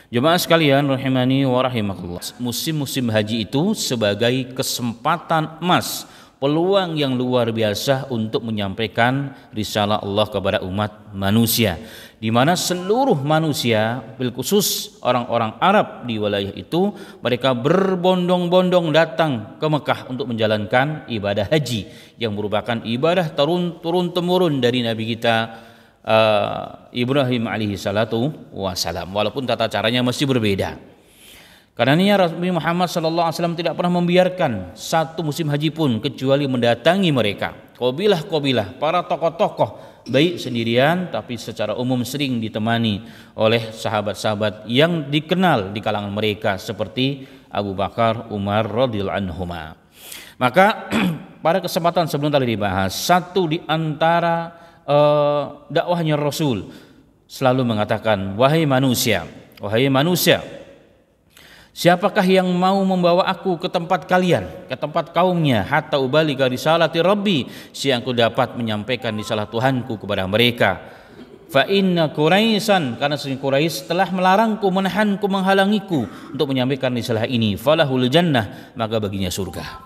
Jemaah sekalian rahimani wa rahimakumullah. Musim-musim haji itu sebagai kesempatan emas, peluang yang luar biasa untuk menyampaikan risalah Allah kepada umat manusia, di mana seluruh manusia, bil khusus orang-orang Arab di wilayah itu, mereka berbondong-bondong datang ke Mekah untuk menjalankan ibadah haji yang merupakan ibadah turun-temurun dari Nabi kita Ibrahim alaihi salatu wassalam, walaupun tata caranya mesti berbeda. Karenanya Nabi Muhammad sallallahu alaihi wasallam tidak pernah membiarkan satu musim haji pun kecuali mendatangi mereka, kabilah-kabilah, para tokoh-tokoh, baik sendirian tapi secara umum sering ditemani oleh sahabat-sahabat yang dikenal di kalangan mereka seperti Abu Bakar, Umar radhiyallahu anhuma. Maka pada kesempatan sebelum tadi dibahas, satu di antara dakwahnya Rasul selalu mengatakan, wahai manusia, siapakah yang mau membawa aku ke tempat kalian, ke tempat kaumnya, hatta ubalika risalati Rabbi, sehingga aku dapat menyampaikan risalah Tuhanku kepada mereka. Fa inna Quraisyan, karena sesungguhnya Quraisy telah melarangku, menahanku, menghalangiku untuk menyampaikan risalah ini. Falahul jannah, maka baginya surga.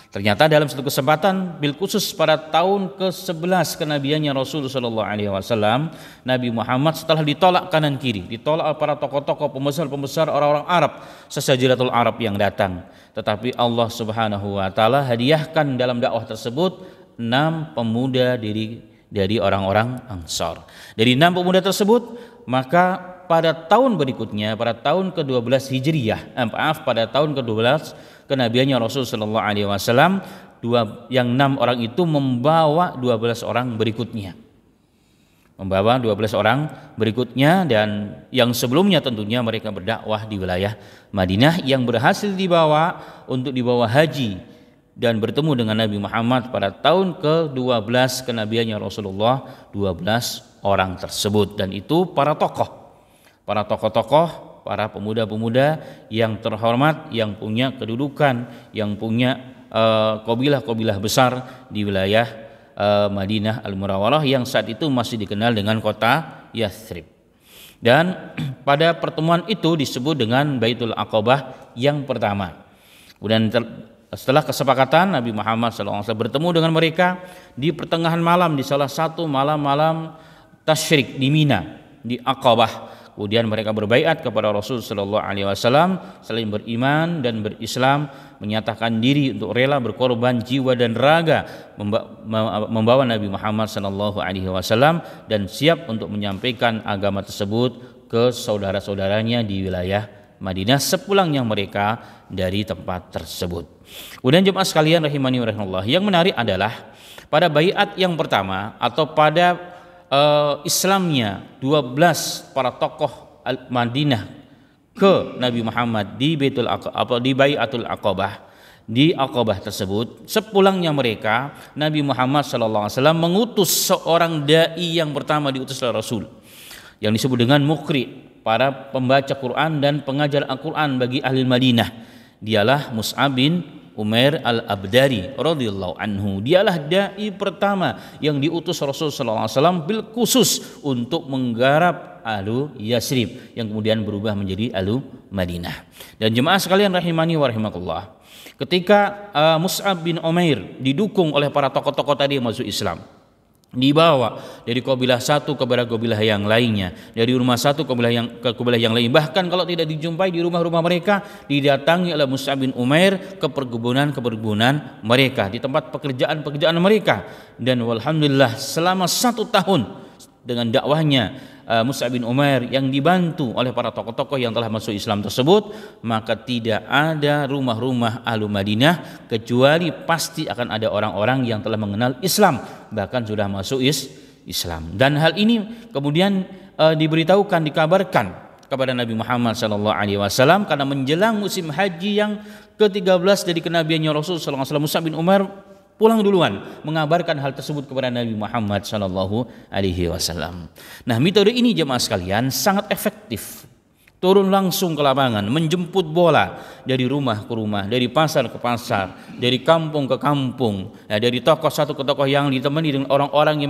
Ternyata dalam satu kesempatan, bil khusus pada tahun ke-11 kenabiannya Rasul sallallahu alaihi wasallam, Nabi Muhammad setelah ditolak kanan kiri, ditolak para tokoh-tokoh, pembesar-pembesar orang-orang Arab, sesajiratul Arab yang datang, tetapi Allah Subhanahu wa taala hadiahkan dalam dakwah tersebut 6 pemuda dari orang-orang Ansar. Dari 6 pemuda tersebut, maka pada tahun berikutnya, pada tahun ke-12 Hijriyah, pada tahun ke-12 kenabiannya Rasul sallallahu alaihi wasallam, yang 6 orang itu membawa 12 orang berikutnya. Dan yang sebelumnya tentunya mereka berdakwah di wilayah Madinah, yang berhasil dibawa haji dan bertemu dengan Nabi Muhammad pada tahun ke-12 kenabiannya Rasulullah, 12 orang tersebut, dan itu para tokoh, para pemuda-pemuda yang terhormat, yang punya kedudukan, yang punya kabilah-kabilah besar di wilayah Madinah Al-Munawwarah yang saat itu masih dikenal dengan kota Yathrib. Dan pada pertemuan itu disebut dengan Baitul Aqabah yang pertama. Kemudian setelah kesepakatan, Nabi Muhammad SAW bertemu dengan mereka di pertengahan malam, di salah satu malam-malam tasyrik di Mina, di Aqabah. Kemudian mereka berbaiat kepada Rasul sallallahu alaihi wasallam, saling beriman dan berislam, menyatakan diri untuk rela berkorban jiwa dan raga membawa Nabi Muhammad sallallahu alaihi wasallam, dan siap untuk menyampaikan agama tersebut ke saudara-saudaranya di wilayah Madinah sepulangnya mereka dari tempat tersebut. Kemudian jemaah sekalian rahimani wa rahimakumullah, yang menarik adalah pada baiat yang pertama atau pada Islamnya 12 para tokoh Madinah ke Nabi Muhammad di Baiatul Aqabah, di Aqabah tersebut, sepulangnya mereka Nabi Muhammad SAW mengutus seorang dai yang pertama diutus oleh Rasul, yang disebut dengan Muqri, para pembaca Quran dan pengajar Al-Quran bagi ahli Madinah. Dialah Mus'ab bin Umair Al-Abdari radhiyallahu anhu. Dialah dai pertama yang diutus Rasul sallallahu alaihi wasallam bil khusus untuk menggarap ahlu Yasrib yang kemudian berubah menjadi ahlu Madinah. Dan jemaah sekalian rahimani wa rahimakumullah, ketika Mus'ab bin Umair didukung oleh para tokoh-tokoh tadi yang masuk Islam, dibawa dari kabilah satu kepada kabilah yang lainnya, dari rumah satu ke kabilah yang lain, bahkan kalau tidak dijumpai di rumah-rumah mereka, didatangi oleh Mus'ab bin Umair ke perkebunan mereka, di tempat pekerjaan mereka. Dan walhamdulillah selama 1 tahun dengan dakwahnya Mus'ab bin Umair yang dibantu oleh para tokoh-tokoh yang telah masuk Islam tersebut, maka tidak ada rumah-rumah ahlu Madinah kecuali pasti akan ada orang-orang yang telah mengenal Islam, bahkan sudah masuk Islam. Dan hal ini kemudian dikabarkan kepada Nabi Muhammad SAW, karena menjelang musim haji yang ke-13 dari kenabiannya Rasul SAW, Mus'ab bin Umair pulang duluan mengabarkan hal tersebut kepada Nabi Muhammad sallallahu alaihi wasallam. Nah, metode ini jemaah sekalian sangat efektif turun langsung ke lapangan, menjemput bola dari rumah ke rumah, dari pasar ke pasar, dari kampung ke kampung, ya, dari tokoh satu ke tokoh yang ditemani dengan orang-orang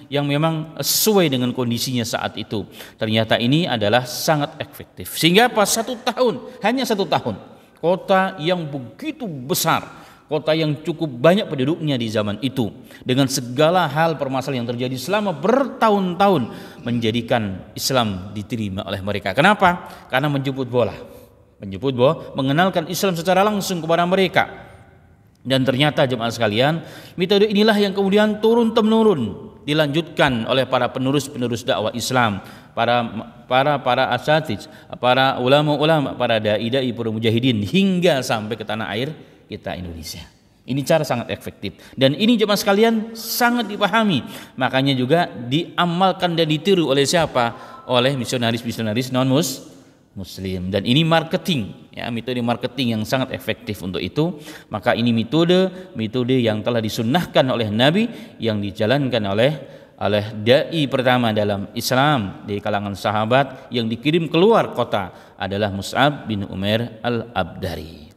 yang memang sesuai dengan kondisinya saat itu. Ternyata ini adalah sangat efektif. Sehingga pas 1 tahun, hanya 1 tahun, kota yang begitu besar, kota yang cukup banyak penduduknya di zaman itu, dengan segala hal permasalahan yang terjadi selama bertahun-tahun, menjadikan Islam diterima oleh mereka. Kenapa? Karena menjemput bola, mengenalkan Islam secara langsung kepada mereka. Dan ternyata jemaah sekalian, metode inilah yang kemudian turun-temurun dilanjutkan oleh para penerus dakwah Islam, para asatiz, para ulama-ulama, para dai-dai, para mujahidin, hingga sampai ke tanah air kita Indonesia. Ini cara sangat efektif, dan ini jemaah sekalian sangat dipahami, makanya juga diamalkan dan ditiru oleh siapa? Oleh misionaris-misionaris non muslim. Dan ini marketing, ya, metode marketing yang sangat efektif untuk itu. Maka ini metode yang telah disunnahkan oleh Nabi, yang dijalankan oleh dai pertama dalam Islam di kalangan sahabat yang dikirim keluar kota adalah Mus'ab bin Umair al-Abdari.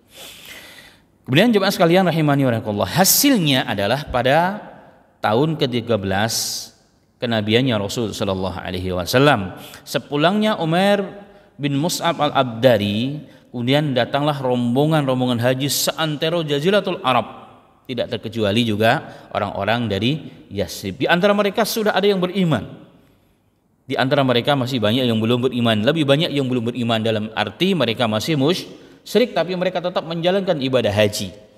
Kemudian jemaah sekalian rahimani wa rahimakumullah, hasilnya adalah pada tahun ke-13 kenabiannya Rasul sallallahu alaihi wasallam, sepulangnya Umar bin Mus'ab al-Abdari, kemudian datanglah rombongan haji seantero Jaziratul Arab, tidak terkecuali juga orang-orang dari Yasrib. Di antara mereka sudah ada yang beriman, di antara mereka masih banyak yang belum beriman, lebih banyak yang belum beriman dalam arti mereka masih musyrik, tapi mereka tetap menjalankan ibadah haji.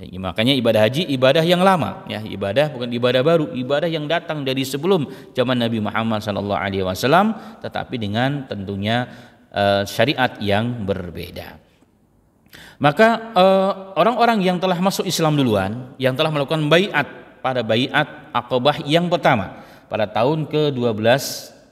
Ya, makanya ibadah haji ibadah yang lama, ya, ibadah bukan ibadah baru, ibadah yang datang dari sebelum zaman Nabi Muhammad SAW, tetapi dengan tentunya syariat yang berbeda. Maka orang-orang yang telah masuk Islam duluan, yang telah melakukan baiat pada baiat Aqabah yang pertama pada tahun ke-12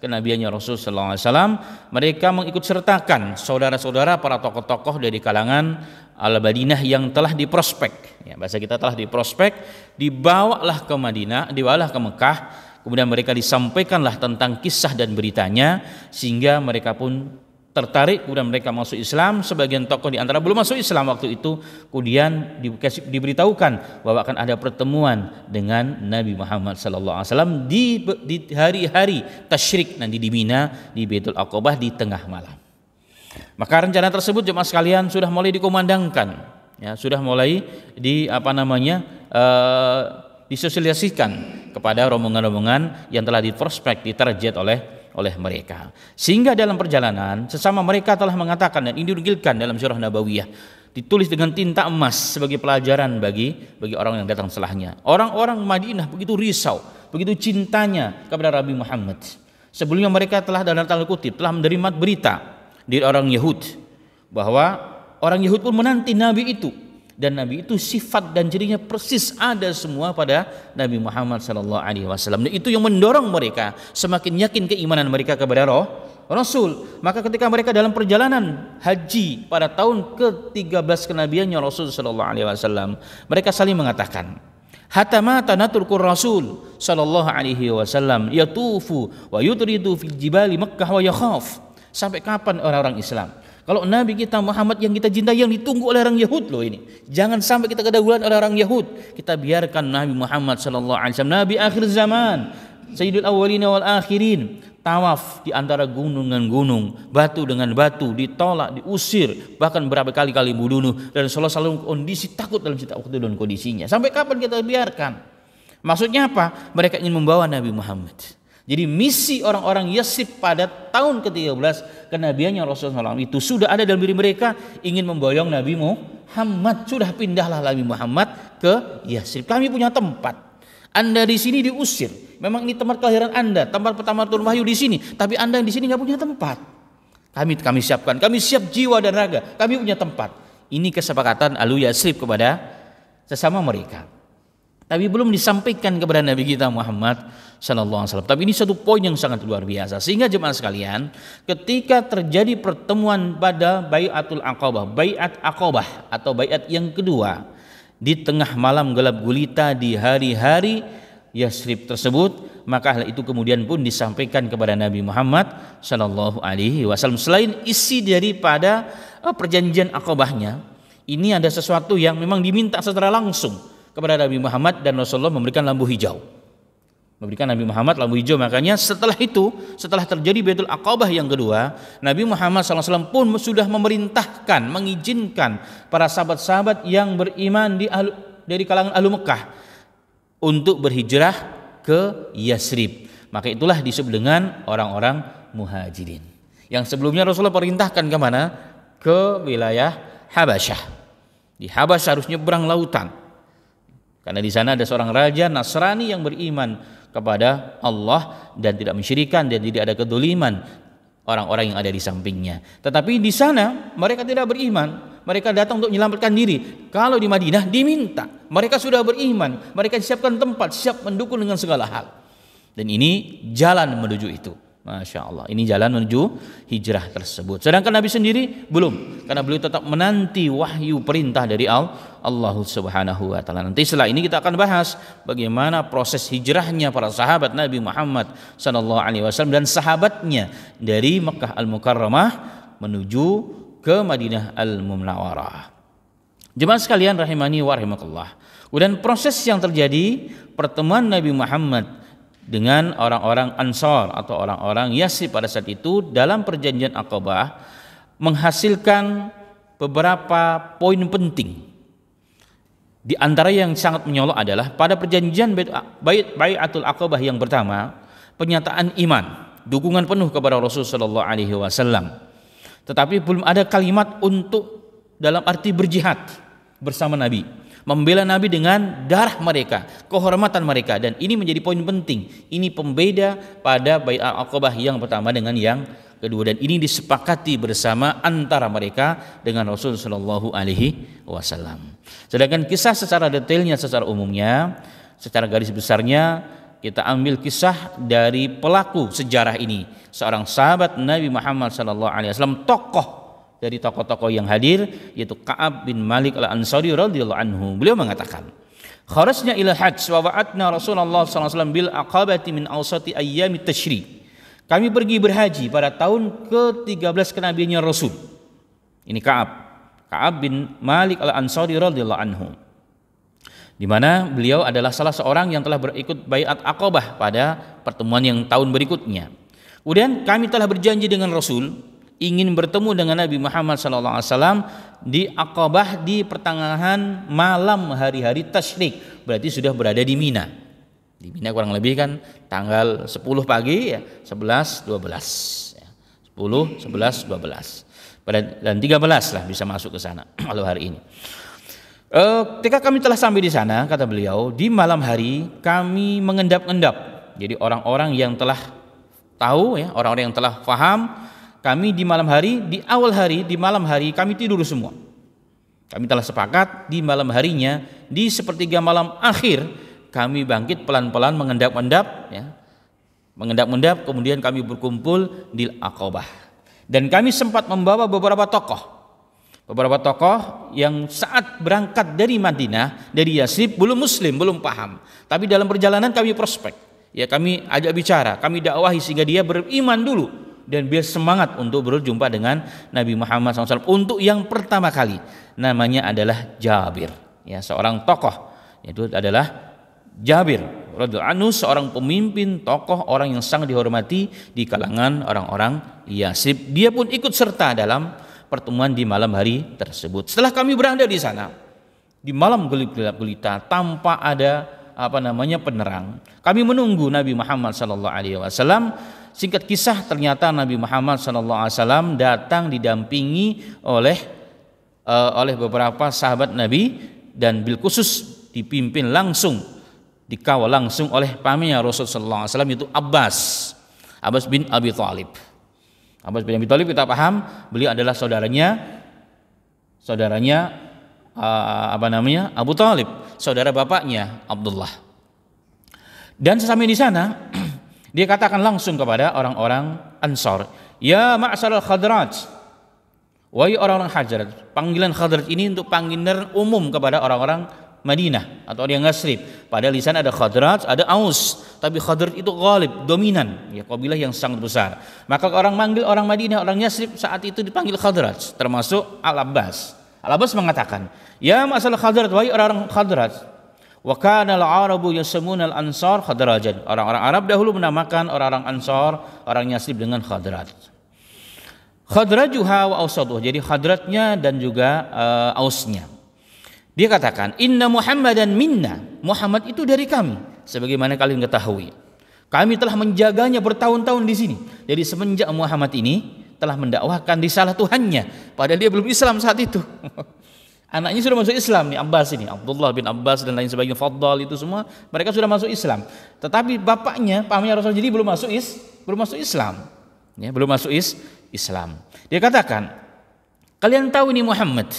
kenabiannya Rasulullah SAW, mereka mengikut sertakan saudara-saudara para tokoh-tokoh dari kalangan Al-Madinah yang telah diprospek, ya, bahasa kita telah diprospek, dibawalah ke Madinah, dibawalah ke Mekah, kemudian mereka disampaikanlah tentang kisah dan beritanya, sehingga mereka pun tertarik, kemudian mereka masuk Islam. Sebagian tokoh di antara belum masuk Islam waktu itu, kemudian diberitahukan bahwa akan ada pertemuan dengan Nabi Muhammad SAW di hari-hari tasyrik nanti di Mina, di Baitul Aqabah di tengah malam. Maka rencana tersebut jemaah sekalian sudah mulai dikumandangkan, ya, sudah mulai disosialisasikan kepada rombongan-rombongan yang telah diprospek, ditarget oleh mereka, sehingga dalam perjalanan sesama mereka telah mengatakan, dan ini dinukilkan dalam Sirah Nabawiyah, ditulis dengan tinta emas sebagai pelajaran bagi orang yang datang setelahnya. Orang-orang Madinah begitu risau, begitu cintanya kepada Nabi Muhammad. Sebelumnya mereka telah dalam tanda kutip telah menerima berita dari orang Yahud bahwa orang Yahud pun menanti Nabi itu, dan Nabi itu sifat dan cirinya persis ada semua pada Nabi Muhammad SAW. Dan itu yang mendorong mereka semakin yakin keimanan mereka kepada Rasul. Maka ketika mereka dalam perjalanan haji pada tahun ke-13 kenabiannya Rasul SAW, mereka saling mengatakan, hatta mata natrukur Rasul SAW yatufu wa yudridu fil jibali Makkah wa yakhaf. Sampai kapan orang-orang Islam, kalau Nabi kita Muhammad yang kita cintai, yang ditunggu oleh orang Yahud loh ini, jangan sampai kita kedahuluan oleh orang Yahud. Kita biarkan Nabi Muhammad SAW, Nabi akhir zaman, Sayyidul Awwalin wal Akhirin, tawaf di antara gunung dengan gunung, batu dengan batu, ditolak, diusir, bahkan berapa kali bunuh, dan selalu kondisi takut dalam setiap waktu dan kondisinya. Sampai kapan kita biarkan? Maksudnya apa? Mereka ingin membawa Nabi Muhammad. Jadi misi orang-orang Yasrib pada tahun ke-13 kenabiannya Rasulullah SAW itu sudah ada dalam diri mereka, ingin memboyong Nabi Muhammad. Sudah pindahlah Nabi Muhammad ke Yasrib. Kami punya tempat. Anda di sini diusir. Memang ini tempat kelahiran Anda, tempat pertama turun wahyu di sini. Tapi Anda di sini nggak punya tempat. Kami siapkan. Kami siap jiwa dan raga. Kami punya tempat. Ini kesepakatan Ahlu Yasrib kepada sesama mereka. Tapi belum disampaikan kepada Nabi kita Muhammad sallallahu alaihi wasallam. Tapi ini satu poin yang sangat luar biasa, sehingga jemaah sekalian, ketika terjadi pertemuan pada Baiatul Aqabah, Baiat Aqabah atau baiat yang kedua, di tengah malam gelap gulita di hari-hari Yasrib tersebut, maka hal itu kemudian pun disampaikan kepada Nabi Muhammad sallallahu alaihi wasallam. Selain isi daripada perjanjian Aqabahnya, ini ada sesuatu yang memang diminta secara langsung kepada Nabi Muhammad, dan Rasulullah memberikan lampu hijau. Memberikan Nabi Muhammad lampu hijau. Makanya setelah itu, setelah terjadi Baitul Aqabah yang kedua, Nabi Muhammad SAW pun sudah memerintahkan, mengizinkan para sahabat-sahabat yang beriman dari kalangan ahlu Mekah untuk berhijrah ke Yasrib. Maka itulah disebut dengan orang-orang muhajirin. Yang sebelumnya Rasulullah perintahkan ke mana? Ke wilayah Habasyah. Di Habasyah harus nyebrang lautan, karena di sana ada seorang raja Nasrani yang beriman kepada Allah dan tidak mensyirikan dan tidak ada kedoliman orang-orang yang ada di sampingnya. Tetapi di sana mereka tidak beriman, mereka datang untuk menyelamatkan diri. Kalau di Madinah diminta, mereka sudah beriman, mereka disiapkan tempat, siap mendukung dengan segala hal. Dan ini jalan menuju itu. Masya Allah, ini jalan menuju hijrah tersebut. Sedangkan Nabi sendiri belum, karena beliau tetap menanti wahyu perintah dari Allah Subhanahu wa taala. Nanti setelah ini kita akan bahas bagaimana proses hijrahnya para sahabat Nabi Muhammad sallallahu alaihi wasallam dan sahabatnya dari Mekkah Al-Mukarramah menuju ke Madinah Al-Munawwarah. Jemaah sekalian rahimani wa rahimakumullah. Kemudian proses yang terjadi pertemuan Nabi Muhammad dengan orang-orang Ansar atau orang-orang Yasrib pada saat itu dalam perjanjian Aqabah menghasilkan beberapa poin penting. Di antara yang sangat menyolok adalah pada perjanjian Bai'atul Aqabah yang pertama, pernyataan iman, dukungan penuh kepada Rasul sallallahu alaihi wasallam. Tetapi belum ada kalimat untuk dalam arti berjihad bersama Nabi, membela Nabi dengan darah mereka, kehormatan mereka, dan ini menjadi poin penting. Ini pembeda pada Bai'atul Aqabah yang pertama dengan yang kedua, dan ini disepakati bersama antara mereka dengan Rasul sallallahu alaihi wasallam. Sedangkan kisah secara detailnya, secara umumnya, secara garis besarnya kita ambil kisah dari pelaku sejarah ini, seorang sahabat Nabi Muhammad sallallahu alaihi wasallam, tokoh dari tokoh-tokoh yang hadir, yaitu Ka'ab bin Malik Al-Ansari radhiyallahu anhu. Beliau mengatakan, "Kharajna ila hajj wa wa'adna Rasulullah sallallahu alaihi wasallam bil aqabati min awsati ayyamit tasyrik." Kami pergi berhaji pada tahun ke-13 kenabiannya Rasul. Ini Ka'ab bin Malik Al-Ansari radhiyallahu anhu, di mana beliau adalah salah seorang yang telah berikut Bai'at Aqabah pada pertemuan yang tahun berikutnya. Kemudian kami telah berjanji dengan Rasul ingin bertemu dengan Nabi Muhammad SAW di Aqabah di pertengahan malam hari-hari tasyrik, berarti sudah berada di Mina. Di Mina kurang lebih kan tanggal 10 pagi ya, 11, 12 ya. 10, 11, 12 dan 13 lah bisa masuk ke sana kalau hari ini. Ketika kami telah sampai di sana, kata beliau, di malam hari kami mengendap-endap. Jadi orang-orang yang telah tahu ya, orang-orang yang telah faham, kami di malam hari, di awal hari, di malam hari kami tidur semua. Kami telah sepakat di malam harinya, di sepertiga malam akhir kami bangkit pelan-pelan mengendap-endap ya. Mengendap-endap, kemudian kami berkumpul di Aqabah. Dan kami sempat membawa beberapa tokoh yang saat berangkat dari Madinah, dari Yasrib, belum muslim, belum paham. Tapi dalam perjalanan kami prospek, ya kami ajak bicara, kami dakwahi sehingga dia beriman dulu dan biar semangat untuk berjumpa dengan Nabi Muhammad SAW. Untuk yang pertama kali namanya adalah Jabir, ya seorang tokoh, itu adalah Jabir radhiyallahu anhu, seorang pemimpin, tokoh, orang yang sangat dihormati di kalangan orang-orang Yasrib. Dia pun ikut serta dalam pertemuan di malam hari tersebut. Setelah kami berada di sana di malam gelap gulita tanpa ada penerang, kami menunggu Nabi Muhammad sallallahu alaihi wasallam. Singkat kisah, ternyata Nabi Muhammad sallallahu alaihi wasallam datang didampingi oleh beberapa sahabat Nabi, dan bil khusus dipimpin langsung, dikawal langsung oleh pamannya Rasul sallallahu alaihi wasallam, yaitu Abbas bin Abi Thalib. Abbas bin Abi Thalib kita paham, beliau adalah saudaranya Abu Thalib, saudara bapaknya Abdullah. Dan sesampai di sana dia katakan langsung kepada orang-orang Ansar, "Ya ma'syaral Khadraj." Wahai orang-orang Khazraj. Panggilan Khazraj ini untuk panggilan umum kepada orang-orang Madinah atau orang Yasrib. Padahal di sana ada Khadraj, ada Aus, tapi Khadraj itu ghalib, dominan, ya kabilah yang sangat besar. Maka orang manggil orang Madinah, orang Yasrib saat itu dipanggil Khadraj, termasuk Al-Abbas. Al-Abbas mengatakan, "Ya masalah Khadraj, wahai orang-orang Khadraj, wa kana al-arabu yasamuna al-ansar khadrajan." Orang-orang Arab dahulu menamakan orang-orang Ansar, orang Yasrib dengan Khadraj. Khadrajuha wa ausaduh. Jadi Khadrajnya dan juga Ausnya. Dia katakan, "Inna Muhammadan minna." Muhammad itu dari kami. Sebagaimana kalian ketahui, kami telah menjaganya bertahun-tahun di sini. Jadi semenjak Muhammad ini telah mendakwahkan risalah Tuhannya, padahal dia belum Islam saat itu. Anaknya sudah masuk Islam nih, Abbas ini, Abdullah bin Abbas dan lain sebagainya, Faddal itu semua, mereka sudah masuk Islam. Tetapi bapaknya, pamannya Rasul jadi belum masuk Islam. Ya, belum masuk Islam. Dia katakan, "Kalian tahu ini Muhammad.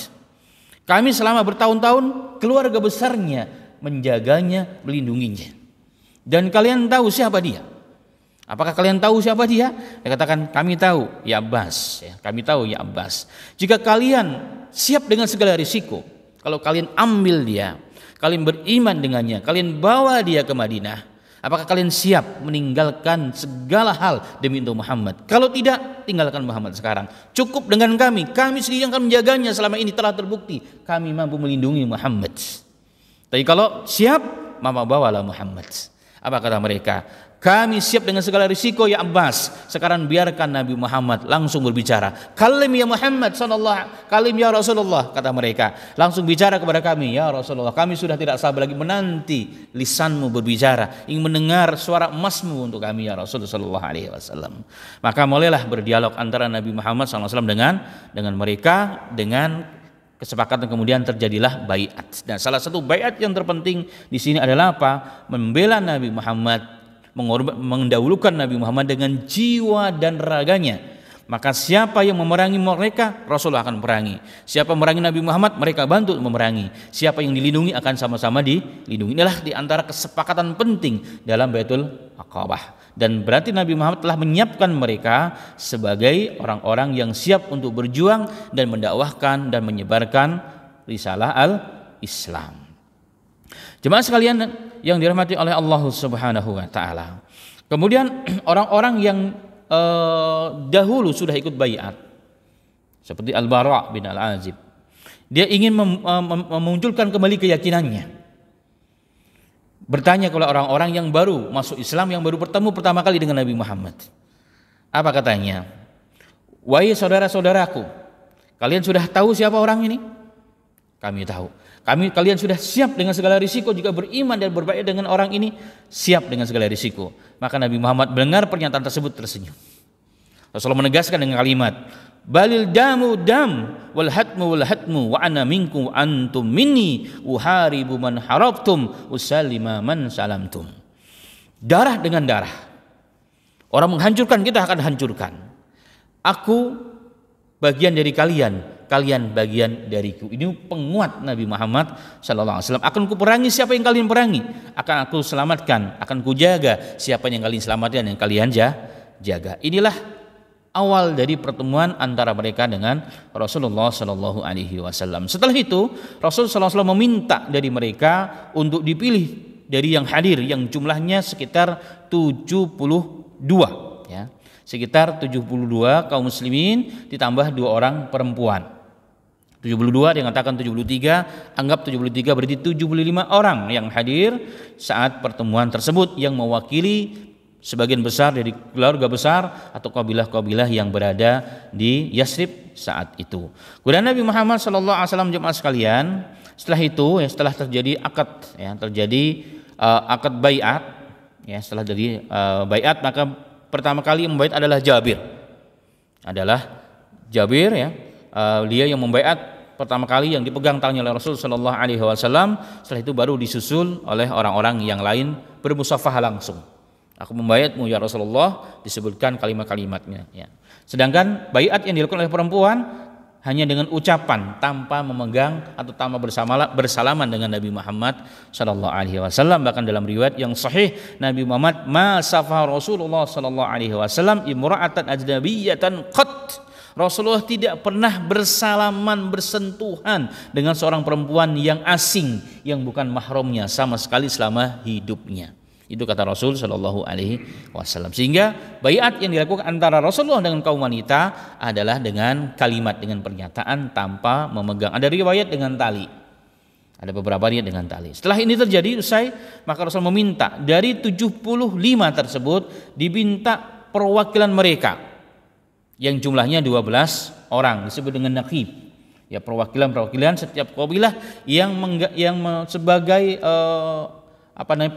Kami selama bertahun-tahun keluarga besarnya menjaganya, melindunginya. Dan kalian tahu siapa dia? Apakah kalian tahu siapa dia?" Dia katakan, "Kami tahu, ya Abbas." Ya, kami tahu, ya Abbas. Jika kalian siap dengan segala risiko, kalau kalian ambil dia, kalian beriman dengannya, kalian bawa dia ke Madinah, apakah kalian siap meninggalkan segala hal demi untuk Muhammad? Kalau tidak, tinggalkan Muhammad sekarang. Cukup dengan kami sendiri yang akan menjaganya. Selama ini telah terbukti kami mampu melindungi Muhammad. Tapi kalau siap, mama bawalah Muhammad. Apa kata mereka? "Kami siap dengan segala risiko, ya Abbas. Sekarang biarkan Nabi Muhammad langsung berbicara. Kalim ya Muhammad sallallahu, kalim ya Rasulullah," kata mereka. Langsung bicara kepada kami, "Ya Rasulullah, kami sudah tidak sabar lagi menanti lisanmu berbicara, ingin mendengar suara emasmu untuk kami ya Rasulullah sallallahu alaihi wasallam." Maka mulailah berdialog antara Nabi Muhammad sallallahu alaihi wasallam dengan mereka, dengan kesepakatan kemudian terjadilah baiat. Dan salah satu baiat yang terpenting di sini adalah apa? Membela Nabi Muhammad, mendahulukan Nabi Muhammad dengan jiwa dan raganya. Maka siapa yang memerangi mereka, Rasulullah akan memerangi. Siapa memerangi Nabi Muhammad, mereka bantu memerangi. Siapa yang dilindungi akan sama-sama dilindungi. Inilah di antara kesepakatan penting dalam Baitul Aqabah. Dan berarti Nabi Muhammad telah menyiapkan mereka sebagai orang-orang yang siap untuk berjuang dan mendakwahkan dan menyebarkan risalah al-Islam. Jemaah sekalian yang dirahmati oleh Allah Subhanahu wa taala. Kemudian orang-orang yang dahulu sudah ikut baiat seperti Al-Bara' bin Al-Azib. Dia ingin memunculkan kembali keyakinannya. Bertanya kepada orang-orang yang baru masuk Islam, yang baru bertemu pertama kali dengan Nabi Muhammad. Apa katanya? "Wahai saudara-saudaraku, kalian sudah tahu siapa orang ini?" "Kami tahu." Kalian sudah siap dengan segala risiko jika beriman dan berbaiat dengan orang ini?" "Siap dengan segala risiko." Maka Nabi Muhammad mendengar pernyataan tersebut tersenyum. Rasulullah menegaskan dengan kalimat, "Balil damu dam wal hatmu wa ana minkum antum minni uharibu man harabtum usallima man salamtum." Darah dengan darah. Orang menghancurkan, kita akan hancurkan. Aku bagian dari kalian, kalian bagian dariku. Ini penguat Nabi Muhammad sallallahu alaihi wasallam. Akan kuperangi siapa yang kalian perangi, akan aku selamatkan, akan kujaga siapa yang kalian selamatkan, yang kalian jaga. Inilah awal dari pertemuan antara mereka dengan Rasulullah sallallahu alaihi wasallam. Setelah itu Rasul sallallahu alaihi wasallam meminta dari mereka untuk dipilih dari yang hadir, yang jumlahnya sekitar 72, ya. Sekitar 72 kaum muslimin ditambah 2 orang perempuan. 72 dikatakan 73, anggap 73 berarti 75 orang yang hadir saat pertemuan tersebut, yang mewakili sebagian besar dari keluarga besar atau kabilah-kabilah yang berada di Yasrib saat itu. Kemudian Nabi Muhammad sallallahu alaihi wasallam, jemaah sekalian, setelah itu, ya, setelah terjadi akad, ya, akad baiat, ya, setelah jadi baiat, maka pertama kali yang membaiat adalah Jabir, ya. Dia yang membaiat pertama kali, yang dipegang tangannya oleh Rasul sallallahu alaihi wasallam. Setelah itu baru disusul oleh orang-orang yang lain bermusafahah langsung. "Aku membaiatmu ya Rasulullah," disebutkan kalimat-kalimatnya, ya. Sedangkan baiat yang dilakukan oleh perempuan hanya dengan ucapan, tanpa memegang atau tanpa bersalaman dengan Nabi Muhammad sallallahu alaihi wasallam. Bahkan dalam riwayat yang sahih, Nabi Muhammad ma safa Rasulullah sallallahu alaihi wasallam imra'atan ajnabiyatan qat. Rasulullah tidak pernah bersalaman, bersentuhan dengan seorang perempuan yang asing, yang bukan mahramnya sama sekali selama hidupnya. Itu kata Rasul Shallallahu Alaihi Wasallam. Sehingga baiat yang dilakukan antara Rasulullah dengan kaum wanita adalah dengan kalimat, dengan pernyataan tanpa memegang. Ada riwayat dengan tali, ada beberapa riwayat dengan tali. Setelah ini terjadi usai, maka Rasul meminta dari 75 tersebut diminta perwakilan mereka yang jumlahnya 12 orang, disebut dengan naqib. Ya, perwakilan setiap kabilah yang sebagai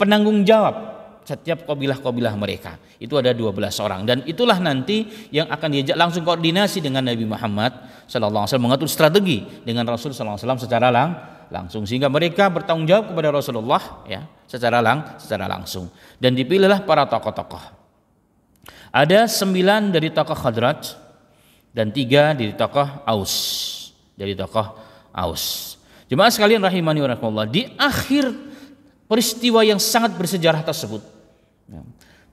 penanggung jawab setiap kabilah mereka. Itu ada 12 orang, dan itulah nanti yang akan diajak langsung koordinasi dengan Nabi Muhammad sallallahu alaihi wasallam, mengatur strategi dengan Rasul sallallahu alaihi wasallam secara langsung, sehingga mereka bertanggung jawab kepada Rasulullah ya secara langsung. Dan dipilihlah para tokoh-tokoh. Ada 9 dari tokoh Khazraj dan 3 dari tokoh Aus. Jemaah sekalian rahimani wa rahimakumullah, di akhir peristiwa yang sangat bersejarah tersebut,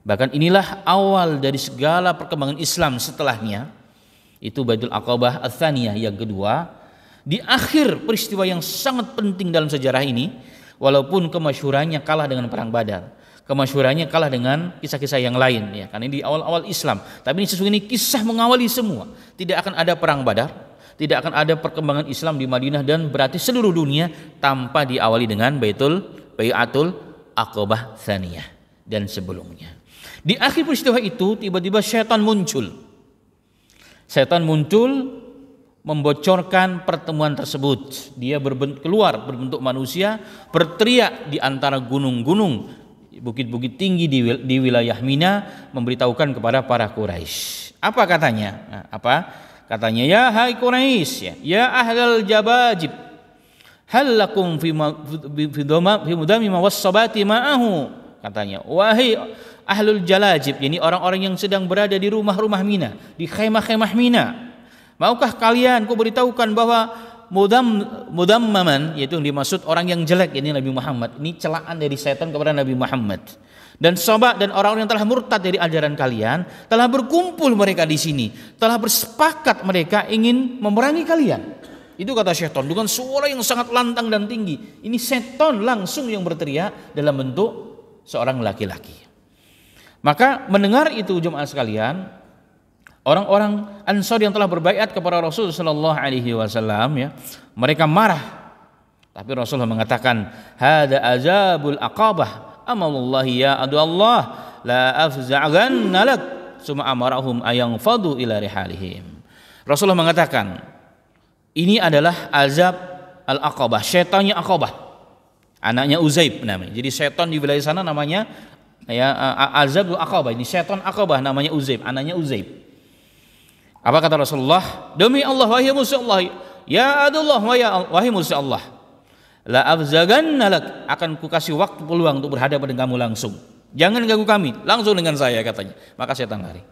bahkan inilah awal dari segala perkembangan Islam setelahnya, itu Baitul Aqabah Ats-Tsaniyah yang kedua. Di akhir peristiwa yang sangat penting dalam sejarah ini, walaupun kemasyhurannya kalah dengan perang Badar, kemasyhurannya kalah dengan kisah-kisah yang lain ya, karena ini di awal-awal Islam, tapi ini sesungguhnya kisah mengawali semua. Tidak akan ada perang Badar, tidak akan ada perkembangan Islam di Madinah dan berarti seluruh dunia tanpa diawali dengan Bai'atul Aqabah Tsaniyah dan sebelumnya. Di akhir peristiwa itu tiba-tiba syaitan muncul. Syaitan muncul membocorkan pertemuan tersebut. Dia keluar berbentuk manusia, berteriak di antara gunung-gunung, bukit-bukit tinggi di wilayah Mina, memberitahukan kepada para Quraisy. Apa katanya? Katanya, ya hai Quraisy, ya ahlal jabajib, hal lakum fi mudami mawassabati ma'ahu. Katanya, wahai ahlul jalajib, yakni orang-orang yang sedang berada di rumah-rumah Mina, di khemah-khemah Mina, maukah kalian ku beritahukan bahwa mudammaman, yaitu yang dimaksud orang yang jelek, ini Nabi Muhammad. Ini celaan dari setan kepada Nabi Muhammad. Dan sahabat dan orang-orang yang telah murtad dari ajaran kalian, telah berkumpul mereka di sini, telah bersepakat mereka ingin memerangi kalian. Itu kata syaitan dengan suara yang sangat lantang dan tinggi. Ini setan langsung yang berteriak dalam bentuk seorang laki-laki. Maka mendengar itu jemaah sekalian, orang-orang Ansar yang telah berbaiat kepada Rasul sallallahu alaihi wasallam ya, mereka marah. Tapi Rasulullah mengatakan, "Hada azabul aqabah, amallahi ya adu Allah, la afza'ganna lak." Summa amarahum ayanfadu ila rihalihim. Rasulullah mengatakan, ini adalah azab al-Aqabah, syaitannya Aqabah, anaknya Uzaib namanya. Jadi syaitan di wilayah sana namanya ya azab al-Aqabah. Ini syaitan Aqabah namanya Uzaib, anaknya Uzaib. Apa kata Rasulullah? Demi Allah, wahai musuh Allah, ya adullah, wahai musuh Allah, la afzaganna lak, akan ku kasih waktu peluang untuk berhadapan dengan kamu langsung. Jangan ganggu kami, langsung dengan saya, katanya. Maka setan lari.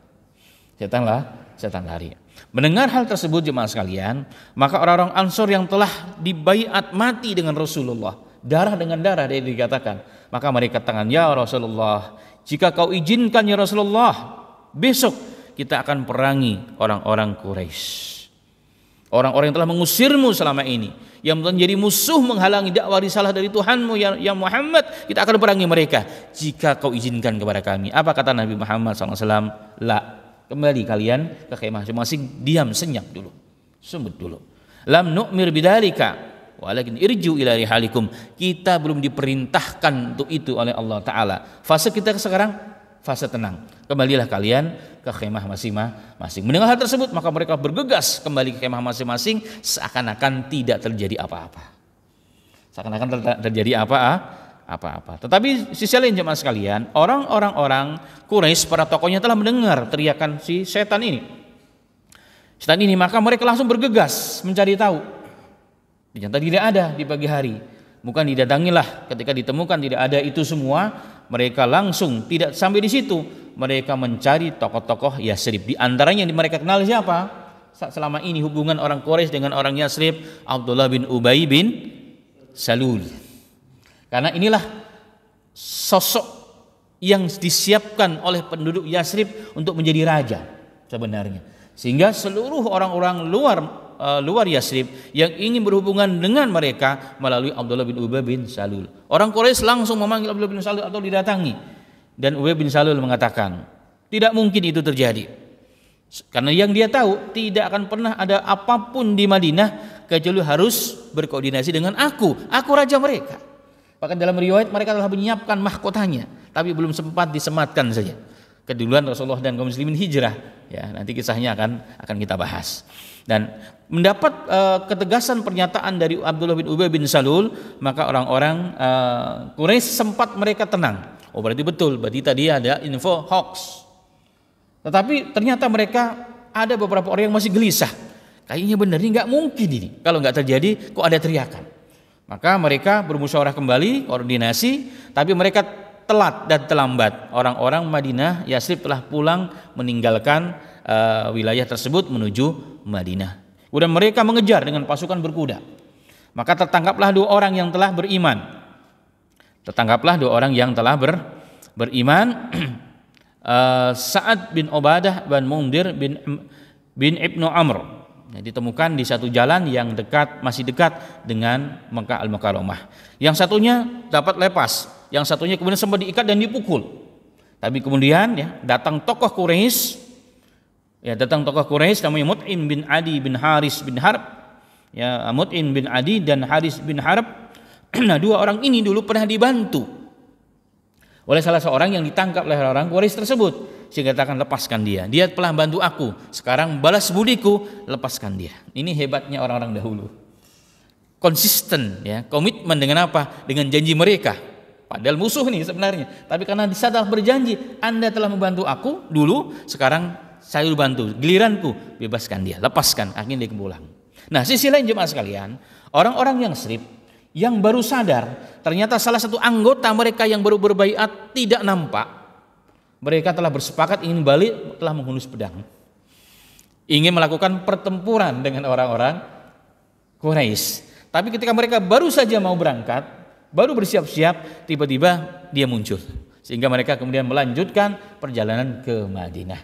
Setan lari. Mendengar hal tersebut jemaah sekalian, maka orang-orang Ansor yang telah dibaiat mati dengan Rasulullah, darah dengan darah dia dikatakan, maka mereka katakan, ya Rasulullah, jika kau izinkan ya Rasulullah, besok kita akan perangi orang-orang Quraisy, orang-orang yang telah mengusirmu selama ini, yang menjadi musuh menghalangi dakwah risalah dari Tuhanmu ya Muhammad, kita akan perangi mereka jika kau izinkan kepada kami. Apa kata Nabi Muhammad SAW? La, kembali kalian ke kemah masing-masing, diam, senyap dulu, sumut dulu. Lam nu'mir bidzalika walakin irju ila rihalikum, kita belum diperintahkan untuk itu oleh Allah Ta'ala. Fase kita sekarang fase tenang, kembalilah kalian ke kemah masing-masing. Mendengar hal tersebut, maka mereka bergegas kembali ke kemah masing-masing, seakan-akan tidak terjadi apa-apa. Tetapi sisi lain jemaah sekalian, orang-orang Quraisy, para tokohnya telah mendengar teriakan si setan ini. Maka mereka langsung bergegas mencari tahu. Ternyata tidak ada di pagi hari. Bukan didatangilah, ketika ditemukan tidak ada itu semua, mereka langsung tidak sampai di situ. Mereka mencari tokoh-tokoh Yasrib. Di antaranya yang mereka kenal siapa? Selama ini hubungan orang Quraisy dengan orang Yasrib, Abdullah bin Ubay bin Salul. Karena inilah sosok yang disiapkan oleh penduduk Yasrib untuk menjadi raja sebenarnya. Sehingga seluruh orang-orang luar Yasrib yang ingin berhubungan dengan mereka melalui Abdullah bin Ubay bin Salul. Orang Quraisy langsung memanggil Abdullah bin Salul atau didatangi. Dan Ubay bin Salul mengatakan, tidak mungkin itu terjadi. Karena yang dia tahu, tidak akan pernah ada apapun di Madinah kecuali harus berkoordinasi dengan aku raja mereka. Bahkan dalam riwayat mereka telah menyiapkan mahkotanya, tapi belum sempat disematkan saja. Keduluan Rasulullah dan kaum muslimin hijrah, ya nanti kisahnya akan kita bahas. Dan mendapat ketegasan pernyataan dari Abdullah bin Ubay bin Salul, maka orang-orang Quraisy sempat mereka tenang. Oh berarti betul, berarti tadi ada info hoax. Tetapi ternyata mereka ada beberapa orang yang masih gelisah. Kayaknya benar ini nggak mungkin ini. Kalau nggak terjadi, kok ada teriakan? Maka mereka bermusyawarah kembali, koordinasi, tapi mereka telat dan terlambat. Orang-orang Madinah Yasrib telah pulang meninggalkan wilayah tersebut menuju Madinah. Kemudian mereka mengejar dengan pasukan berkuda. Maka tertangkaplah dua orang yang telah beriman. Beriman. Sa'ad bin Ubadah bin Mundir bin Ibnu Amr, ditemukan di satu jalan yang masih dekat dengan Mekah Al-Mukarramah. Yang satunya dapat lepas, yang satunya kemudian sempat diikat dan dipukul. Tapi kemudian datang tokoh Quraisy, namanya Mut'im bin Adi bin Haris bin Harb. Mut'im bin Adi dan Haris bin Harb. Nah, dua orang ini dulu pernah dibantu oleh salah seorang yang ditangkap oleh orang Quraisy tersebut, sehingga katakan lepaskan dia. Dia telah bantu aku, sekarang balas budiku, lepaskan dia. Ini hebatnya orang-orang dahulu. Konsisten, komitmen dengan apa? Dengan janji mereka. Padahal musuh nih sebenarnya. Tapi karena disadar berjanji, Anda telah membantu aku dulu, sekarang saya bantu. Giliranku, bebaskan dia, lepaskan. Akhirnya dia pulang. Nah, sisi lain jemaah sekalian, orang-orang yang Yasrib yang baru sadar ternyata salah satu anggota mereka yang baru berbaiat tidak nampak. Mereka telah bersepakat ingin balik, telah menghunus pedang, ingin melakukan pertempuran dengan orang-orang Quraisy. Tapi ketika mereka baru saja mau berangkat, baru bersiap-siap, tiba-tiba dia muncul, sehingga mereka kemudian melanjutkan perjalanan ke Madinah.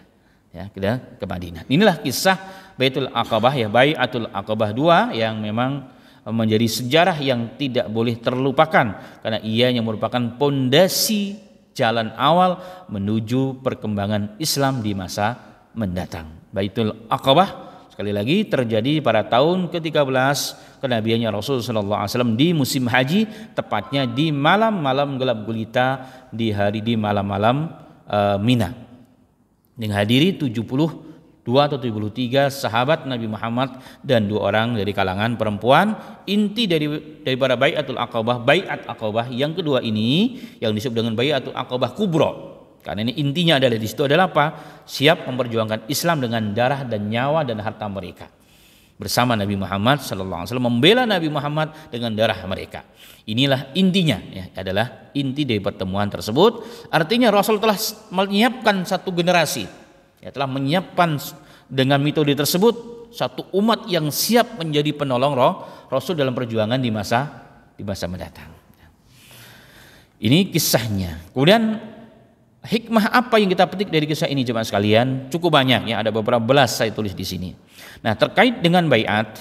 Ke Madinah. Inilah kisah Baitul Aqabah, Baiatul Aqabah 2, yang memang menjadi sejarah yang tidak boleh terlupakan karena ia yang merupakan pondasi jalan awal menuju perkembangan Islam di masa mendatang. Baitul Aqabah sekali lagi terjadi pada tahun ke-13 kenabiannya Rasul sallallahu alaihi wasallam di musim haji, tepatnya di malam-malam gelap gulita di malam-malam Mina. Dengan hadiri 72 atau 73 sahabat Nabi Muhammad dan 2 orang dari kalangan perempuan. Inti daripada Baiatul Aqabah, Baiat Aqabah yang kedua ini yang disebut dengan Baiatul Aqabah Kubra. Karena ini intinya adalah di situ adalah apa? Siap memperjuangkan Islam dengan darah dan nyawa dan harta mereka. Bersama Nabi Muhammad sallallahu alaihi wasallam, membela Nabi Muhammad dengan darah mereka. Inilah intinya, adalah inti dari pertemuan tersebut. Artinya Rasul telah menyiapkan satu generasi, telah menyiapkan dengan metode tersebut satu umat yang siap menjadi penolong Rasul dalam perjuangan di masa mendatang. Ini kisahnya. Kemudian hikmah apa yang kita petik dari kisah ini jemaah sekalian? Cukup banyak, ada beberapa belas saya tulis di sini. Nah, terkait dengan baiat,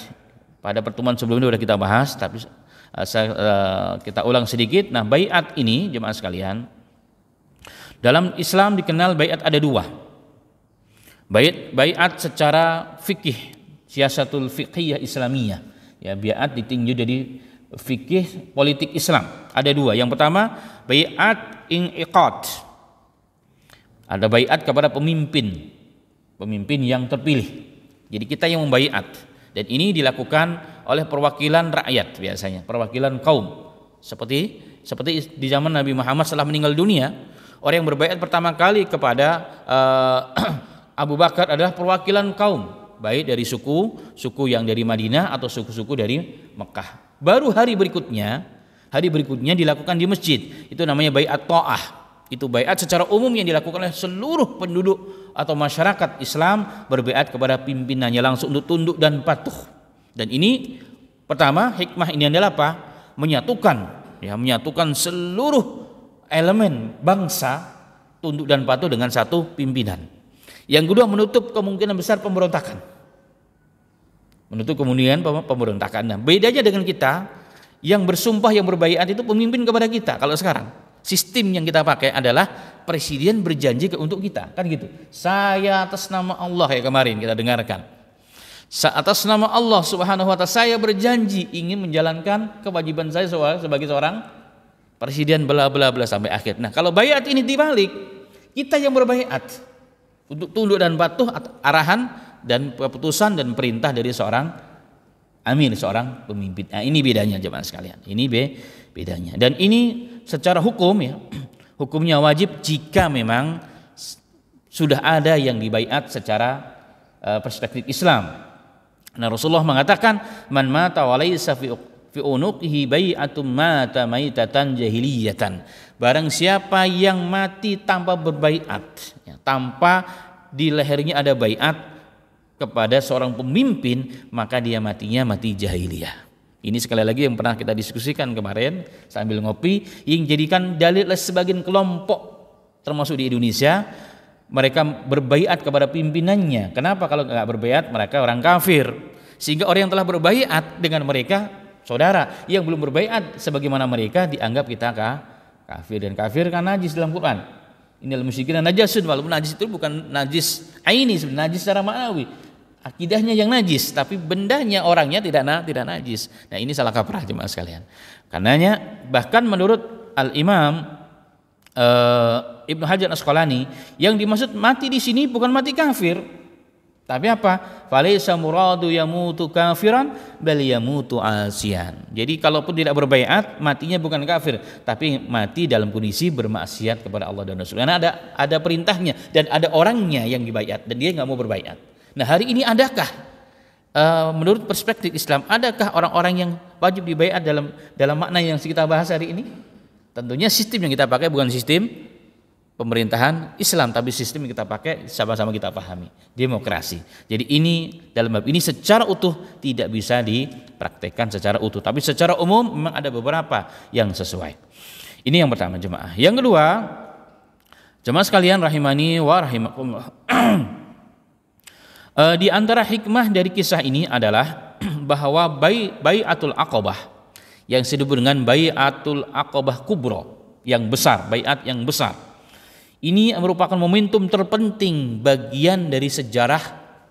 pada pertemuan sebelumnya sudah kita bahas, tapi kita ulang sedikit. Nah, baiat ini jemaah sekalian, dalam Islam dikenal baiat ada 2. Baiat secara fikih, siasatul fiqhiyah Islamiyah, baiat ditinjau dari fikih politik Islam. Ada 2. Yang pertama baiat in'iqad. Ada baiat kepada pemimpin yang terpilih. Jadi kita yang membaiat, dan ini dilakukan oleh perwakilan rakyat, biasanya perwakilan kaum. Seperti di zaman Nabi Muhammad setelah meninggal dunia, orang yang berbaiat pertama kali kepada Abu Bakar adalah perwakilan kaum, baik dari suku yang dari Madinah atau suku-suku dari Mekah. Baru hari berikutnya dilakukan di masjid. Itu namanya baiat ta'ah. Itu baiat secara umum yang dilakukan oleh seluruh penduduk atau masyarakat Islam, berbaiat kepada pimpinannya langsung untuk tunduk dan patuh. Dan ini pertama, hikmah ini adalah apa? Menyatukan seluruh elemen bangsa tunduk dan patuh dengan satu pimpinan. Yang kedua, menutup kemungkinan besar pemberontakan. Menutup kemungkinan pemberontakan. Nah, bedanya dengan kita yang bersumpah, yang berbaiat itu pemimpin kepada kita. Kalau sekarang sistem yang kita pakai adalah presiden berjanji untuk kita, kan gitu. Saya atas nama Allah, ya kemarin kita dengarkan. Atas nama Allah Subhanahu wa ta'ala saya berjanji ingin menjalankan kewajiban saya sebagai seorang presiden bla bla bla sampai akhir. Nah, kalau baiat ini dibalik, kita yang berbaiat untuk tunduk dan patuh arahan dan keputusan dan perintah dari seorang amir, seorang pemimpin. Nah, ini bedanya jemaah sekalian. Ini bedanya. Dan ini secara hukum ya, hukumnya wajib jika memang sudah ada yang dibaiat secara perspektif Islam. Nah, Rasulullah mengatakan, man mata wa laysa fi unuqihi bai'atum mata maitatan jahiliyatan. Barang siapa yang mati tanpa berbaiat, ya, tanpa di lehernya ada baiat kepada seorang pemimpin, maka dia matinya mati jahiliyah. Ini sekali lagi yang pernah kita diskusikan kemarin sambil ngopi, yang jadikan dalil sebagian kelompok termasuk di Indonesia, mereka berbaiat kepada pimpinannya. Kenapa? Kalau nggak berbaiat mereka orang kafir. Sehingga orang yang telah berbaiat dengan mereka saudara, yang belum berbaiat sebagaimana mereka dianggap kita kafir. Dan kafir kan najis dalam Quran. Innal musyrikin najasun, walaupun najis itu bukan najis aini, sebenarnya najis secara ma'nawi. Akidahnya yang najis, tapi bendanya orangnya tidak najis. Nah, ini salah kaprah jemaah sekalian. Karenanya bahkan menurut Al-Imam Ibnu Hajar Asqalani, yang dimaksud mati di sini bukan mati kafir, tapi apa? Falaisa muradu yamutu kafiran bal yamutu asian. Jadi kalaupun tidak berbaiat, matinya bukan kafir, tapi mati dalam kondisi bermaksiat kepada Allah dan Rasul. Karena ada perintahnya dan ada orangnya yang dibaiat dan dia nggak mau berbaiat. Nah, hari ini adakah menurut perspektif Islam, adakah orang-orang yang wajib dibaiat dalam makna yang kita bahas hari ini? Tentunya sistem yang kita pakai bukan sistem pemerintahan Islam, tapi sistem yang kita pakai sama-sama kita pahami, demokrasi. Jadi ini dalam bab ini secara utuh tidak bisa dipraktekkan secara utuh, tapi secara umum memang ada beberapa yang sesuai. Ini yang pertama jemaah. Yang kedua, jemaah sekalian rahimani wa rahimakumullah. Di antara hikmah dari kisah ini adalah bahwa bai'atul aqabah yang disebut dengan bai'atul aqabah kubra, yang besar, bai'at yang besar. Ini merupakan momentum terpenting bagian dari sejarah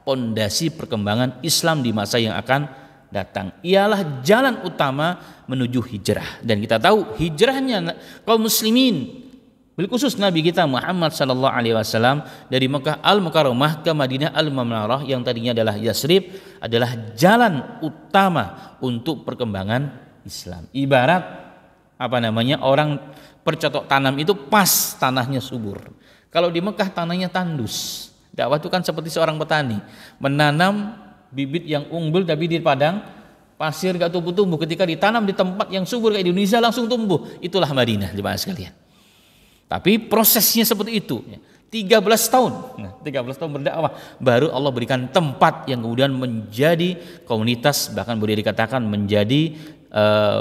pondasi perkembangan Islam di masa yang akan datang. Ialah jalan utama menuju hijrah. Dan kita tahu hijrahnya kaum muslimin, khusus Nabi kita Muhammad sallallahu alaihi wasallam dari Mekah Al-Mukarramah ke Madinah Al-Munawwarah yang tadinya adalah Yasrib, adalah jalan utama untuk perkembangan Islam. Ibarat orang bercocok tanam itu pas tanahnya subur. Kalau di Mekah tanahnya tandus. Dakwah itu kan seperti seorang petani menanam bibit yang unggul tapi di padang pasir gak tumbuh-tumbuh. Ketika ditanam di tempat yang subur kayak Indonesia langsung tumbuh. Itulah Madinah jemaah sekalian. Tapi prosesnya seperti itu. 13 tahun. Nah, 13 tahun berdakwah baru Allah berikan tempat yang kemudian menjadi komunitas, bahkan boleh dikatakan menjadi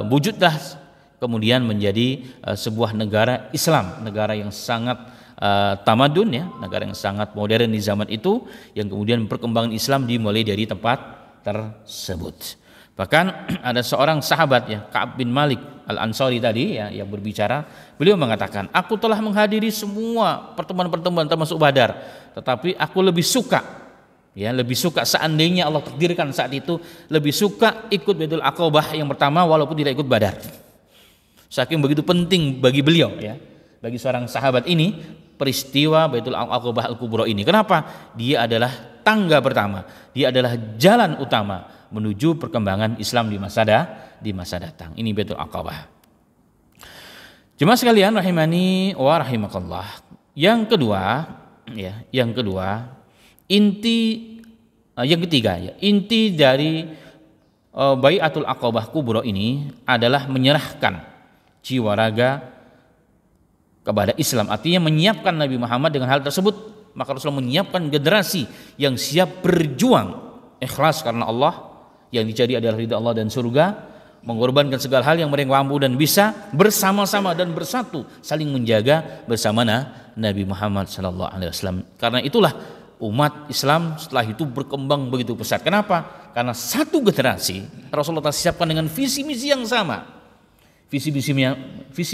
wujudlah kemudian menjadi sebuah negara Islam, negara yang sangat tamadun ya, negara yang sangat modern di zaman itu, yang kemudian perkembangan Islam dimulai dari tempat tersebut. Bahkan ada seorang sahabat ya, Ka'ab bin Malik Al-Ansari tadi ya, yang berbicara, beliau mengatakan, aku telah menghadiri semua pertemuan-pertemuan termasuk Badar, tetapi aku lebih suka seandainya Allah takdirkan saat itu, lebih suka ikut Baitul Aqabah yang pertama walaupun tidak ikut Badar. Saking begitu penting bagi beliau ya, bagi seorang sahabat ini peristiwa Baitul Aqabah Al-Kubra ini. Kenapa? Dia adalah tangga pertama, dia adalah jalan utama menuju perkembangan Islam di masa datang. Ini Baitul Aqabah. Jemaah sekalian rahimani wa rahimakallah. Yang ketiga, inti dari Bai'atul Aqabah Kubra ini adalah menyerahkan jiwa raga kepada Islam. Artinya menyiapkan Nabi Muhammad dengan hal tersebut. Maka Rasulullah menyiapkan generasi yang siap berjuang ikhlas karena Allah, yang dicari adalah ridha Allah dan surga, mengorbankan segala hal yang mereka mampu dan bisa, bersama-sama dan bersatu saling menjaga bersama Nabi Muhammad sallallahu alaihi wasallam. Karena itulah umat Islam setelah itu berkembang begitu pesat. Kenapa? Karena satu generasi Rasulullah siapkan dengan visi misi yang sama, visi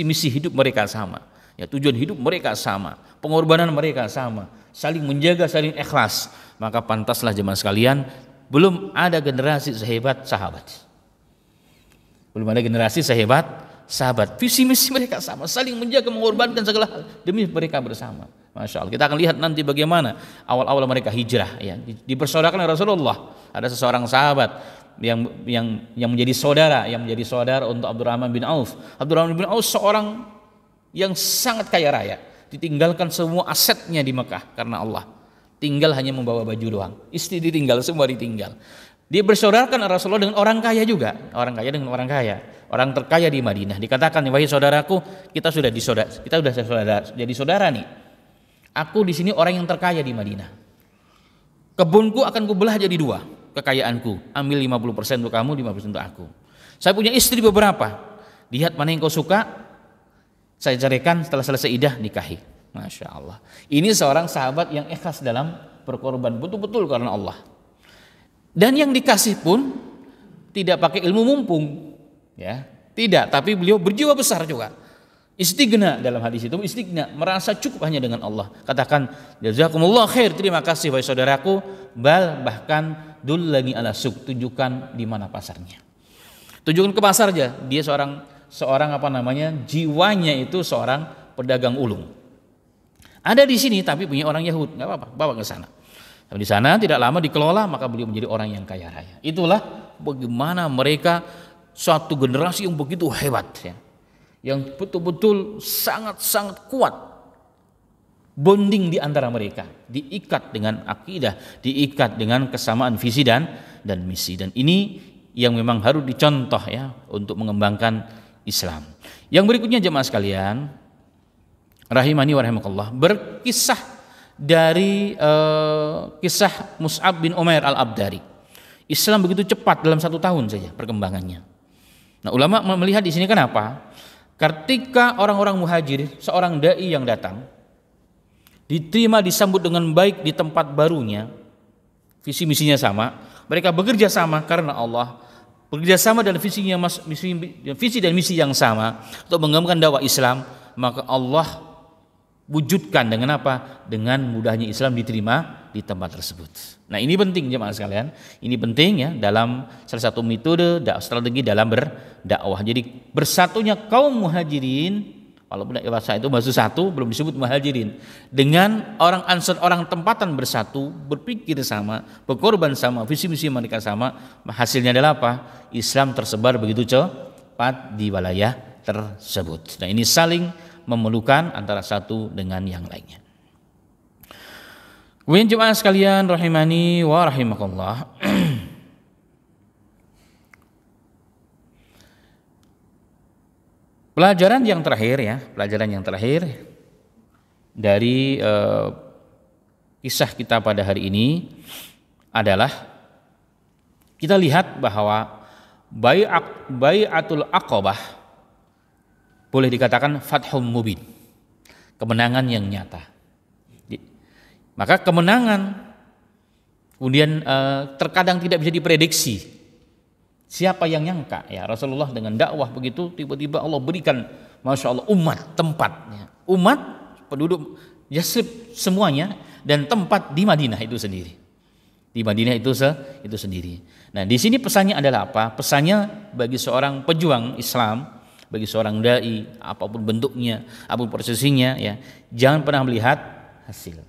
misi hidup mereka sama, ya, tujuan hidup mereka sama, pengorbanan mereka sama, saling menjaga, saling ikhlas. Maka pantaslah jemaah sekalian, belum ada generasi sehebat sahabat, belum ada generasi sehebat sahabat. Visi misi mereka sama, saling menjaga, mengorbankan segala hal demi mereka bersama. Masya Allah. Kita akan lihat nanti bagaimana awal-awal mereka hijrah, ya, dipersaudarakan oleh Rasulullah. Ada seseorang sahabat yang menjadi saudara untuk Abdurrahman bin Auf. Abdurrahman bin Auf seorang yang sangat kaya raya, ditinggalkan semua asetnya di Mekah karena Allah. Tinggal hanya membawa baju doang. Istri ditinggal, semua ditinggal. Dia bersaudarakan Rasulullah dengan orang kaya juga, orang kaya dengan orang kaya, orang terkaya di Madinah. Dikatakan, wahai saudaraku, kita sudah jadi saudara nih. Aku di sini orang yang terkaya di Madinah. Kebunku akan kubelah jadi 2, kekayaanku. Ambil 50% untuk kamu, 50% untuk aku. Saya punya istri beberapa. Lihat mana yang kau suka, saya ceraikan, setelah selesai idah nikahi. Masya Allah. Ini seorang sahabat yang ikhlas dalam berkorban betul-betul karena Allah. Dan yang dikasih pun tidak pakai ilmu mumpung, ya, tidak. Tapi beliau berjiwa besar juga. Istighna dalam hadis itu, istighna, merasa cukup hanya dengan Allah. Katakan, jazakumullah khair, terima kasih wahai saudaraku, bahkan dullani ala suq, tunjukkan di mana pasarnya. Tunjukkan ke pasar aja. Dia seorang jiwanya itu seorang pedagang ulung. Ada di sini tapi punya orang Yahudi, enggak apa-apa, bawa ke sana. Tapi di sana tidak lama dikelola, maka beliau menjadi orang yang kaya raya. Itulah bagaimana mereka suatu generasi yang begitu hebat, ya, yang betul-betul sangat-sangat kuat bonding di antara mereka, diikat dengan akidah, diikat dengan kesamaan visi dan misi. Dan ini yang memang harus dicontoh, ya, untuk mengembangkan Islam. Yang berikutnya jemaah sekalian, rahimani wa rahimakallah, berkisah dari kisah Mus'ab bin Umair al-Abdari. Islam begitu cepat dalam 1 tahun saja perkembangannya. Nah, ulama melihat di sini kenapa? Ketika orang-orang muhajir, seorang dai yang datang, diterima, disambut dengan baik di tempat barunya, visi misinya sama, mereka bekerja sama karena Allah, bekerja sama dalam visi dan misi yang sama untuk mengembangkan dakwah Islam, maka Allah wujudkan dengan apa? Dengan mudahnya Islam diterima di tempat tersebut. Nah, ini penting jemaah sekalian. Ini penting, ya, dalam salah satu metode strategi dalam berdakwah. Jadi bersatunya kaum muhajirin, walaupun bahasa itu bahasa satu, belum disebut muhajirin, dengan orang Ansar, orang tempatan bersatu, berpikir sama, berkorban sama, visi misi mereka sama, hasilnya adalah apa? Islam tersebar begitu cepat di wilayah tersebut. Nah, ini saling memerlukan antara satu dengan yang lainnya. Kemudian jemaah sekalian rahimani wa rahimakallah, pelajaran yang terakhir dari kisah kita pada hari ini adalah kita lihat bahwa bai'atul aqabah boleh dikatakan fathum mubin, kemenangan yang nyata. Maka kemenangan kemudian terkadang tidak bisa diprediksi. Siapa yang nyangka, ya, Rasulullah dengan dakwah begitu, tiba-tiba Allah berikan, masya Allah, umat, tempatnya, umat penduduk Yasrib semuanya, dan tempat di Madinah itu sendiri. Di Madinah itu sendiri. Nah, di sini pesannya adalah apa? Pesannya bagi seorang pejuang Islam, bagi seorang dai, apapun bentuknya, apapun prosesinya, ya, jangan pernah melihat hasil.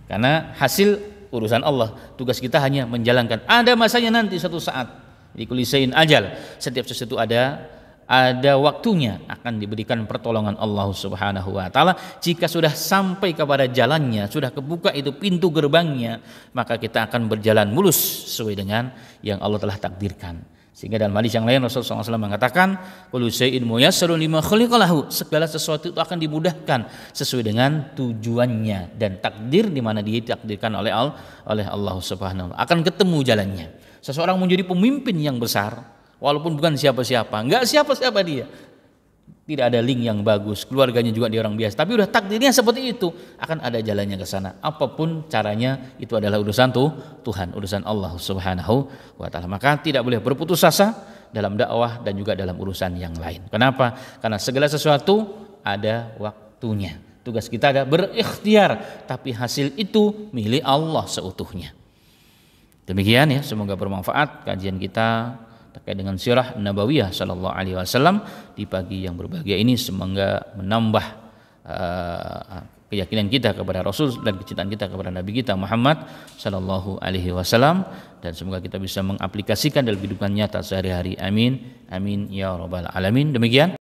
Karena hasil urusan Allah, tugas kita hanya menjalankan. Ada masanya nanti suatu saat, di kulli syai'in ajal, setiap sesuatu ada waktunya, akan diberikan pertolongan Allah Subhanahu wa taala. Jika sudah sampai kepada jalannya, sudah kebuka itu pintu gerbangnya, maka kita akan berjalan mulus sesuai dengan yang Allah telah takdirkan. Sehingga dalam hadis yang lain Rasulullah SAW mengatakan, kullu syai'in muyassarun lima khuliqa lahu, segala sesuatu itu akan dimudahkan sesuai dengan tujuannya dan takdir di mana dia ditakdirkan oleh Allah Subhanahu wa taala. Akan ketemu jalannya. Seseorang menjadi pemimpin yang besar, walaupun bukan siapa-siapa, enggak siapa-siapa dia. tidak ada link yang bagus, keluarganya juga dia orang biasa, tapi udah takdirnya seperti itu, akan ada jalannya ke sana. Apapun caranya, itu adalah urusan Tuhan, urusan Allah Subhanahu wa taala. Maka tidak boleh berputus asa dalam dakwah dan juga dalam urusan yang lain. Kenapa? Karena segala sesuatu ada waktunya. Tugas kita ada berikhtiar, tapi hasil itu milik Allah seutuhnya. Demikian ya, semoga bermanfaat kajian kita terkait dengan sirah Nabawiyah sallallahu alaihi wasallam di pagi yang berbahagia ini. Semoga menambah keyakinan kita kepada Rasul dan kecintaan kita kepada Nabi kita Muhammad sallallahu alaihi wasallam, dan semoga kita bisa mengaplikasikan dalam kehidupan nyata sehari-hari. Amin amin ya rabbal alamin. Demikian